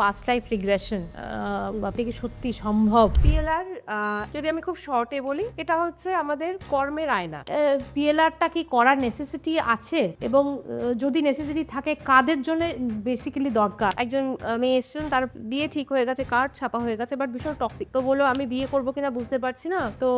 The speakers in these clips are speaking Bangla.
পাস্ট লাইফ রিগ্রেশন আপনি কি সত্যি সম্ভব? পিএলআর যদি আমি খুব শর্টে বলি, এটা হচ্ছে আমাদের কর্মের আয়না। পিএলআরটা কি করার নেসেসিটি আছে, এবং যদি নেসেসিটি থাকে কাদের জন্য বেসিক্যালি দরকার? একজন মেয়ে এসেছিলেন, তার বিয়ে ঠিক হয়ে গেছে, কার্ড ছাপা হয়ে গেছে, বাট ভীষণ টক্সিক। তো বললো আমি বিয়ে করবো কিনা বুঝতে পারছি না, তো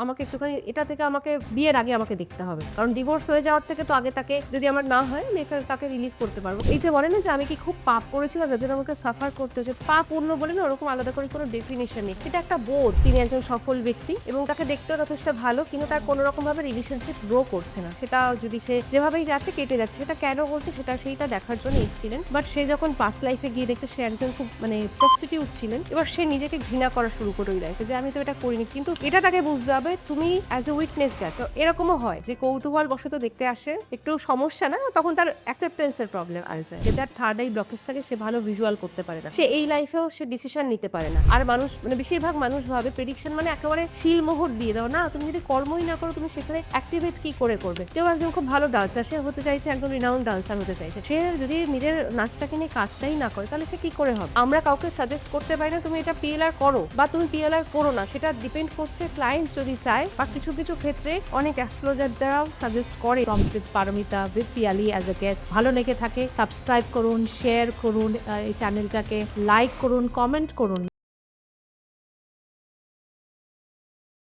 আমাকে একটুখানি এটা থেকে আমাকে বিয়ের আগে আমাকে দেখতে হবে, কারণ ডিভোর্স হয়ে যাওয়ার থেকে তো আগে তাকে যদি আমার না হয় আমি তাকে রিলিজ করতে পারবো। এই যে বলে না যে আমি কি খুব পাপ করেছিলাম যেন আমাকে সাফার করতে হচ্ছে, পাপ পূর্ণ বলে না ওরকম আলাদা করে কোনো ডেফিনেশন নেই। এটা একটা বোধ, তিনি একজন সফল ব্যক্তি এবং তাকে দেখতেও যথেষ্ট ভালো, কিন্তু তার কোনো রকম ভাবে রিলেশনশিপ গ্রো করছে না। সেটা যদি সে যেভাবেই যাচ্ছে কেটে যাচ্ছে, সেটা কেন বলছে সেইটা দেখার জন্য এসেছিলেন। বাট সে যখন পাস্ট লাইফে গিয়ে দেখছে সে একজন খুব প্রস্টিটিউট ছিলেন, এবার সে নিজেকে ঘৃণা করা শুরু করে ওই লাইফে, যে আমি তো এটা করিনি। কিন্তু এটা তাকে বুঝতে হবে তুমি অ্যাজ এ উইটনেস গেছো। এরকমও হয় যে কৌতূহল বশত দেখতে আসে, একটু সমস্যা না, তখন তার অ্যাকসেপ্টেন্সের প্রবলেম আসে। যার থার্ড আই ব্লকেজ থাকে সে ভালো ভিজুয়াল করতে পারে না, সে এই লাইফেও সে ডিসিশন নিতে পারে না। আর মানুষ বেশিরভাগ মানুষ ভাবে প্রেডিকশন একেবারে শিল মোহর দিয়ে দাও না, তুমি যদি কর্মই না করো তুমি সেখানে অ্যাক্টিভেট কি করে করবে। কেউ একজন খুব ভালো ডান্সার, সে হতে চাইছে একজন রিনাউন্ড ডান্সার হতে চাইছে, সে যদি নিজের নাচটাকে নিয়ে কাজটাই না করে তাহলে সে কি করে হবে? আমরা কাউকে সাজেস্ট করতে পারি না তুমি এটা পিএলআর করো বা তুমি পিএলআর করো না, সেটা ডিপেন্ড করছে ক্লায়েন্ট যদি চায়, বা কিছু কিছু ক্ষেত্রে অনেক অ্যাস্ট্রোলজার দ্বারাও সাজেস্ট করে। Prompt with Paromita with Piyali as a guest ভালো লেগে থাকে সাবস্ক্রাইব করুন, শেয়ার করুন, এই চ্যানেলটাকে লাইক করুন, কমেন্ট করুন।